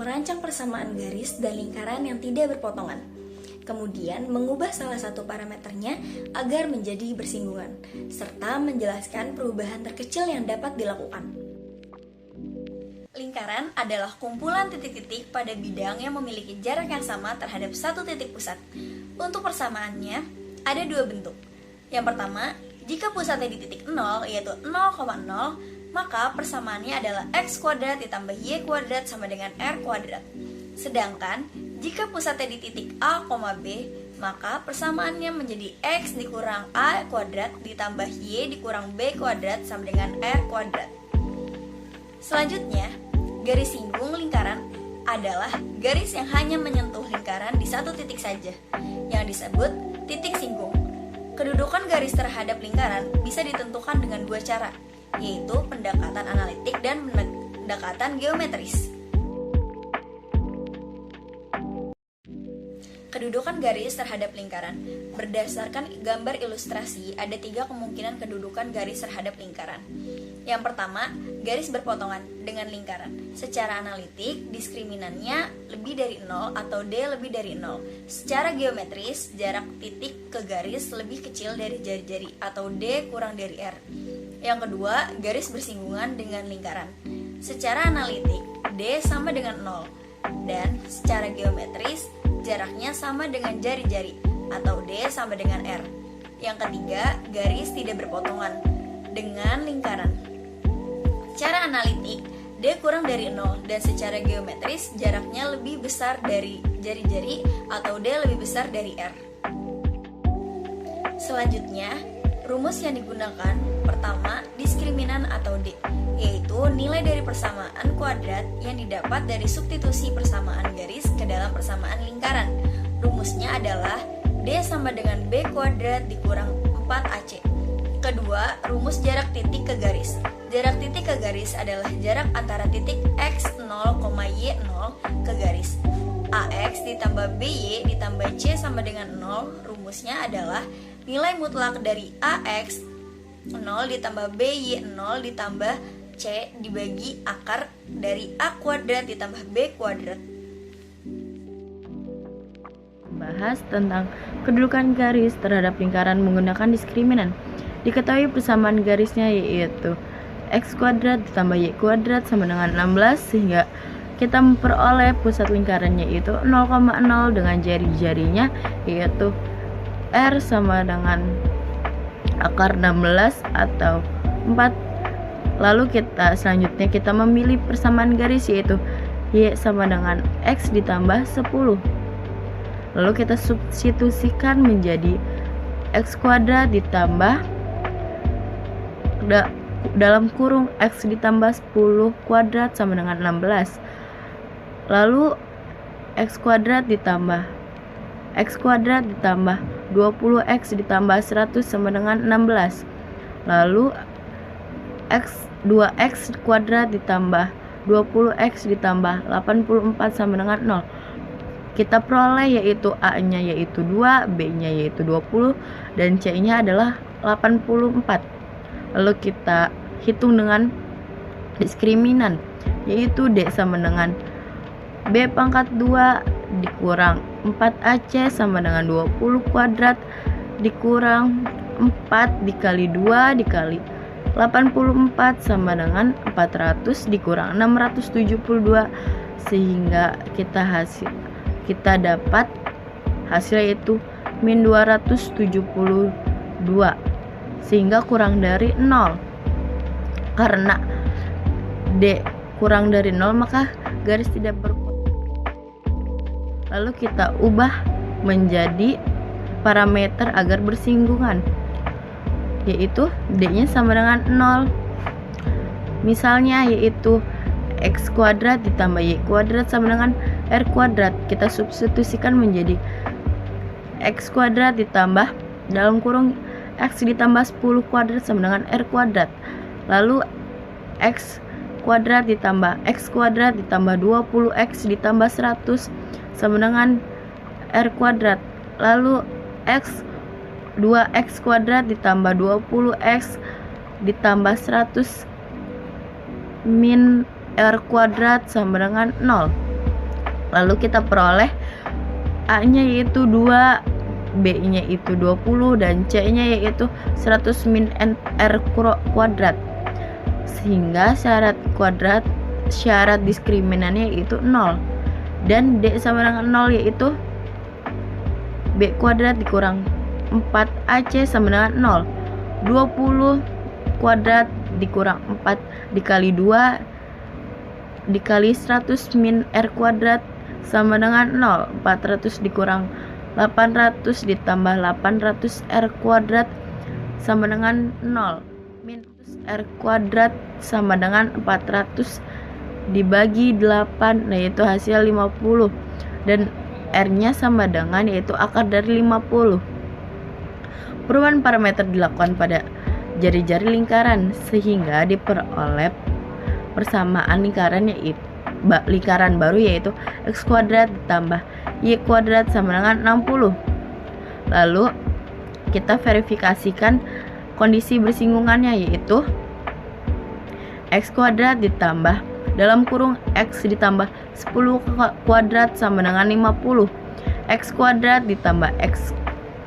merancang persamaan garis dan lingkaran yang tidak berpotongan. Kemudian mengubah salah satu parameternya agar menjadi bersinggungan, serta menjelaskan perubahan terkecil yang dapat dilakukan. Lingkaran adalah kumpulan titik-titik pada bidang yang memiliki jarak yang sama terhadap satu titik pusat. Untuk persamaannya, ada dua bentuk. Yang pertama, jika pusatnya di titik 0, yaitu 0,0, maka persamaannya adalah x kuadrat ditambah y kuadrat sama dengan r kuadrat. Sedangkan, jika pusatnya di titik A, B, maka persamaannya menjadi x dikurang a kuadrat ditambah y dikurang b kuadrat sama dengan r kuadrat. Selanjutnya, garis singgung lingkaran adalah garis yang hanya menyentuh lingkaran di satu titik saja, yang disebut titik singgung. Kedudukan garis terhadap lingkaran bisa ditentukan dengan dua cara, yaitu pendekatan analitik dan pendekatan geometris. Kedudukan garis terhadap lingkaran. Berdasarkan gambar ilustrasi, ada tiga kemungkinan kedudukan garis terhadap lingkaran. Yang pertama, garis berpotongan dengan lingkaran. Secara analitik, diskriminannya lebih dari 0 atau D lebih dari 0. Secara geometris, jarak titik ke garis lebih kecil dari jari-jari atau D kurang dari R. Yang kedua, garis bersinggungan dengan lingkaran. Secara analitik, D sama dengan 0. Dan secara geometris, jaraknya sama dengan jari-jari atau D sama dengan R. Yang ketiga, garis tidak berpotongan dengan lingkaran. Secara analitik, D kurang dari 0 dan secara geometris jaraknya lebih besar dari jari-jari atau D lebih besar dari R. Selanjutnya, rumus yang digunakan pertama, diskriminan atau D, yaitu nilai dari persamaan kuadrat yang didapat dari substitusi persamaan garis ke dalam persamaan lingkaran. Rumusnya adalah D sama dengan B kuadrat dikurang 4AC. Kedua, rumus jarak titik ke garis. Jarak titik ke garis adalah jarak antara titik X0, Y0 ke garis. AX ditambah BY ditambah C sama dengan 0. Rumusnya adalah nilai mutlak dari AX 0 ditambah BY 0 ditambah C dibagi akar dari A kuadrat ditambah B kuadrat. Bahas tentang kedudukan garis terhadap lingkaran menggunakan diskriminan. Diketahui persamaan garisnya yaitu x kuadrat ditambah y kuadrat sama dengan 16, sehingga kita memperoleh pusat lingkarannya yaitu 0,0 dengan jari-jarinya yaitu R sama dengan akar 16 atau 4. Lalu selanjutnya kita memilih persamaan garis yaitu y sama dengan x ditambah 10. Lalu kita substitusikan menjadi x kuadrat ditambah dalam kurung x ditambah 10 kuadrat sama dengan 16. Lalu x kuadrat ditambah 20x ditambah 100 sama dengan 16. Lalu 2x kuadrat ditambah 20x ditambah 84 sama dengan 0. Kita peroleh yaitu A-nya yaitu 2, B-nya yaitu 20, dan C-nya adalah 84. Lalu kita hitung dengan diskriminan, yaitu D sama dengan B pangkat 2 dikurang 4AC sama dengan 20 kuadrat dikurang 4 dikali 2 dikali 84 sama dengan 400 dikurang 672, sehingga kita dapat hasil yaitu min 272, sehingga kurang dari 0. Karena D kurang dari 0 maka garis tidak berpotongan. Lalu kita ubah menjadi parameter agar bersinggungan, yaitu D-nya sama dengan 0. Misalnya yaitu x kuadrat ditambah y kuadrat sama dengan r kuadrat. Kita substitusikan menjadi x kuadrat ditambah dalam kurung x ditambah 10 kuadrat sama dengan r kuadrat. Lalu x kuadrat ditambah x kuadrat ditambah 20x ditambah 100 sama dengan r kuadrat. Lalu 2x kuadrat ditambah 20x ditambah 100 min r kuadrat sama dengan 0. Lalu kita peroleh A-nya yaitu 2, B-nya itu 20, dan C-nya yaitu 100 min R kuadrat. Sehingga syarat diskriminannya yaitu 0. Dan D sama dengan 0 yaitu B kuadrat dikurang 4AC sama dengan 0. 20 kuadrat dikurang 4 dikali 2 dikali 100 min R kuadrat sama dengan 0. 400 dikurang 800 ditambah 800 R kuadrat sama dengan 0. Min R kuadrat sama dengan 400 dibagi 8, yaitu hasil 50. Dan R-nya sama dengan yaitu akar dari 50. Perubahan parameter dilakukan pada jari-jari lingkaran sehingga diperoleh persamaan lingkaran yaitu lingkaran baru yaitu X kuadrat ditambah Y kuadrat sama dengan 60. Lalu kita verifikasikan kondisi bersinggungannya yaitu X kuadrat ditambah dalam kurung X ditambah 10 kuadrat sama dengan 50. X kuadrat ditambah X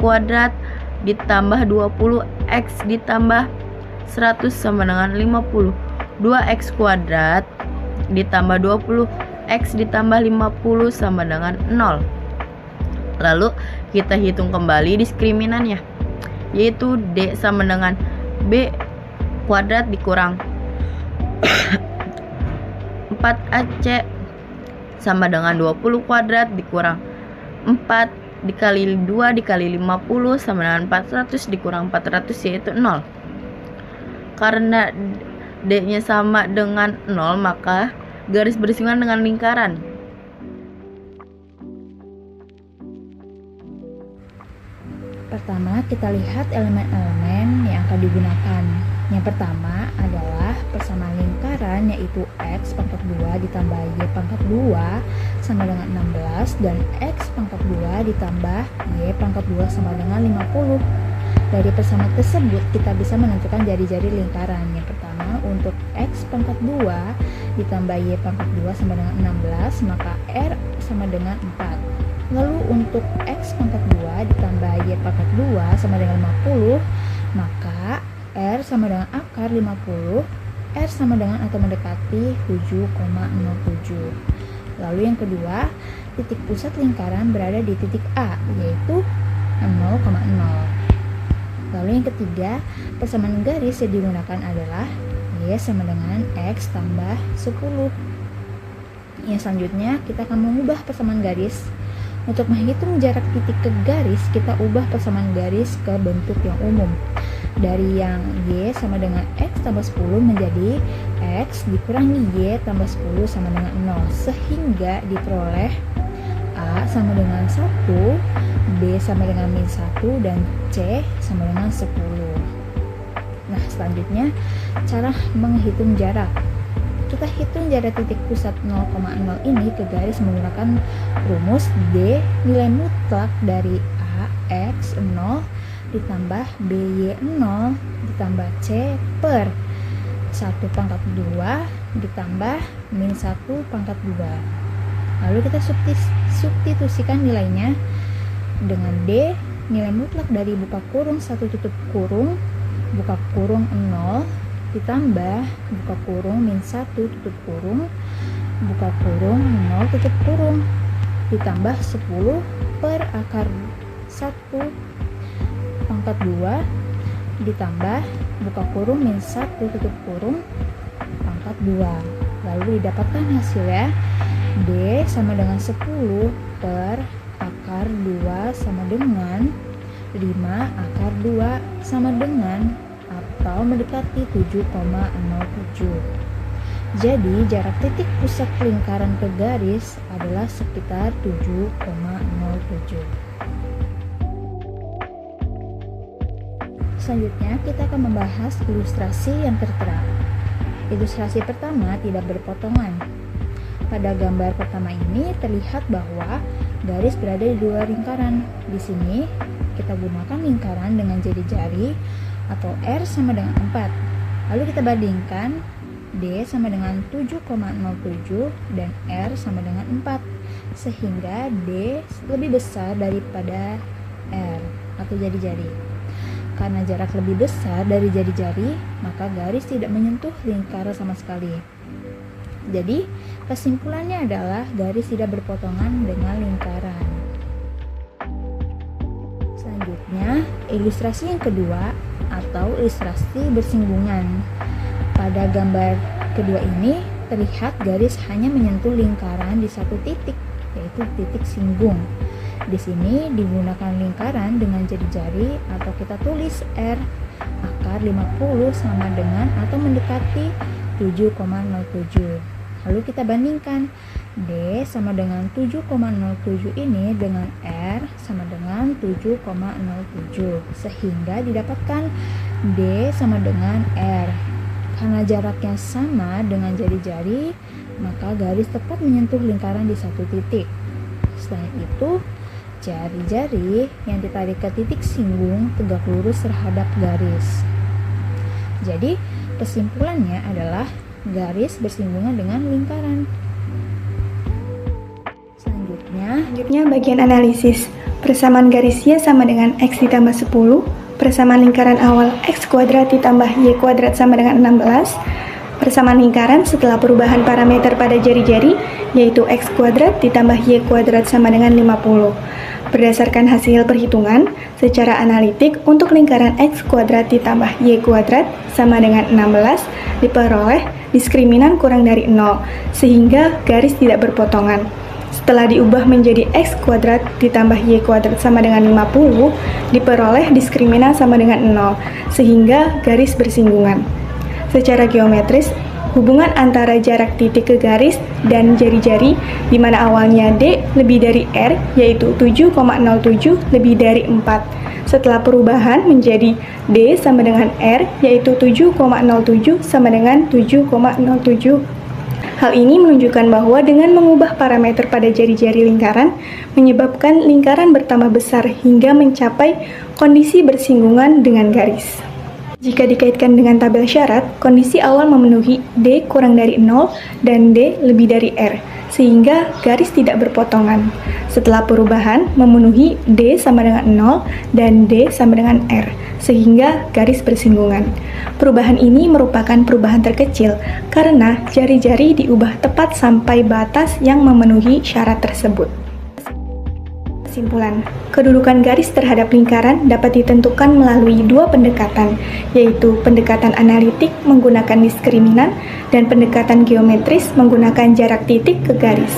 kuadrat ditambah 20 X ditambah 100 sama dengan 50. 2X kuadrat ditambah 20 X ditambah 50 sama dengan 0. Lalu kita hitung kembali diskriminannya, yaitu D sama dengan B kuadrat dikurang 4AC sama dengan 20 kuadrat dikurang 4 dikali 2 dikali 50 sama dengan 400 dikurang 400 yaitu 0. Karena D-nya sama dengan 0, maka garis bersinggungan dengan lingkaran. Pertama, kita lihat elemen-elemen yang akan digunakan. Yang pertama adalah persamaan lingkaran, yaitu X pangkat 2 ditambah Y pangkat 2 sama dengan 16, dan X pangkat 2 ditambah Y pangkat 2 sama dengan 50. Dari persamaan tersebut, kita bisa menentukan jari-jari lingkaran. Yang pertama, untuk X pangkat 2 ditambah Y pangkat 2 sama dengan 16, maka R sama dengan 4. Lalu untuk X pangkat 2 ditambah Y pangkat 2 sama dengan 50, maka R sama dengan akar 50, R sama dengan atau mendekati 7,07. Lalu yang kedua, titik pusat lingkaran berada di titik A, yaitu 0,0. Lalu yang ketiga, persamaan garis yang digunakan adalah Y sama dengan X tambah 10. Yang selanjutnya, kita akan mengubah persamaan garis. Untuk menghitung jarak titik ke garis, kita ubah persamaan garis ke bentuk yang umum. Dari yang Y sama dengan X tambah 10 menjadi X dikurangi Y tambah 10 sama dengan 0, sehingga diperoleh A sama dengan 1, B sama dengan min 1, dan C sama dengan 10. Nah, selanjutnya cara menghitung jarak. Kita hitung jarak titik pusat 0,0 ini ke garis menggunakan rumus D nilai mutlak dari A X 0 ditambah BY 0 ditambah C per 1 pangkat 2 ditambah min 1 pangkat 2. Lalu kita substitusikan nilainya dengan D nilai mutlak dari buka kurung 1 tutup kurung buka kurung 0 ditambah buka kurung min 1 tutup kurung buka kurung 0 tutup kurung ditambah 10 per akar 1 pangkat 2 ditambah buka kurung min 1 tutup kurung pangkat 2. Lalu didapatkan hasilnya D sama dengan 10 per akar 2 sama dengan 5 akar 2 sama dengan atau mendekati 7,07. Jadi jarak titik pusat lingkaran ke garis adalah sekitar 7,07. Selanjutnya kita akan membahas ilustrasi yang tertera. Ilustrasi pertama tidak berpotongan. Pada gambar pertama ini terlihat bahwa garis berada di dua lingkaran. Di sini kita gunakan lingkaran dengan jari-jari atau R sama dengan 4. Lalu kita bandingkan D sama dengan 7,07 dan R sama dengan 4. sehingga D lebih besar daripada R atau jari-jari. Karena jarak lebih besar dari jari-jari, maka garis tidak menyentuh lingkaran sama sekali. Jadi, kesimpulannya adalah garis tidak berpotongan dengan lingkaran. Selanjutnya, ilustrasi yang kedua atau ilustrasi bersinggungan. Pada gambar kedua ini, terlihat garis hanya menyentuh lingkaran di satu titik, yaitu titik singgung. Di sini digunakan lingkaran dengan jari-jari atau kita tulis R. Akar 50 sama dengan atau mendekati 7,07. Lalu kita bandingkan D sama dengan 7,07 ini dengan R sama dengan 7,07, sehingga didapatkan D sama dengan R. Karena jaraknya sama dengan jari-jari, maka garis tepat menyentuh lingkaran di satu titik. Selain itu, jari-jari yang ditarik ke titik singgung tegak lurus terhadap garis. Jadi, kesimpulannya adalah garis bersinggungan dengan lingkaran. Selanjutnya bagian analisis. Persamaan garis Y sama dengan X ditambah 10. Persamaan lingkaran awal X kuadrat ditambah Y kuadrat sama dengan 16. Persamaan lingkaran setelah perubahan parameter pada jari-jari, yaitu X kuadrat ditambah Y kuadrat sama dengan 50. Berdasarkan hasil perhitungan, secara analitik untuk lingkaran X kuadrat ditambah Y kuadrat sama dengan 16 diperoleh diskriminan kurang dari 0, sehingga garis tidak berpotongan. Setelah diubah menjadi X kuadrat ditambah Y kuadrat sama dengan 50, diperoleh diskriminan sama dengan 0, sehingga garis bersinggungan. Secara geometris, hubungan antara jarak titik ke garis dan jari-jari di mana awalnya D lebih dari R, yaitu 7,07 lebih dari 4. Setelah perubahan menjadi D sama dengan R, yaitu 7,07 sama dengan 7,07. Hal ini menunjukkan bahwa dengan mengubah parameter pada jari-jari lingkaran, menyebabkan lingkaran bertambah besar hingga mencapai kondisi bersinggungan dengan garis. Jika dikaitkan dengan tabel syarat, kondisi awal memenuhi D kurang dari 0 dan D lebih dari R, sehingga garis tidak berpotongan. Setelah perubahan memenuhi D sama dengan 0 dan D sama dengan R, sehingga garis bersinggungan. Perubahan ini merupakan perubahan terkecil karena jari-jari diubah tepat sampai batas yang memenuhi syarat tersebut. Kesimpulan, kedudukan garis terhadap lingkaran dapat ditentukan melalui dua pendekatan, yaitu pendekatan analitik menggunakan diskriminan dan pendekatan geometris menggunakan jarak titik ke garis.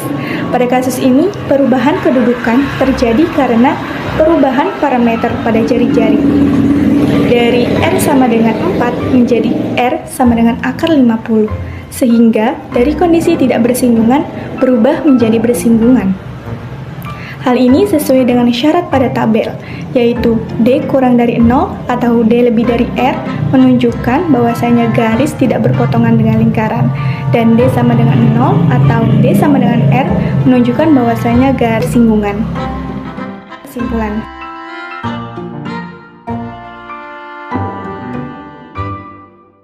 Pada kasus ini, perubahan kedudukan terjadi karena perubahan parameter pada jari-jari. Dari R sama dengan 4 menjadi R sama dengan akar 50, sehingga dari kondisi tidak bersinggungan berubah menjadi bersinggungan. Hal ini sesuai dengan syarat pada tabel, yaitu D kurang dari 0 atau D lebih dari R menunjukkan bahwasanya garis tidak berpotongan dengan lingkaran, dan D sama dengan 0 atau D sama dengan R menunjukkan bahwasanya garis singgungan. Kesimpulan.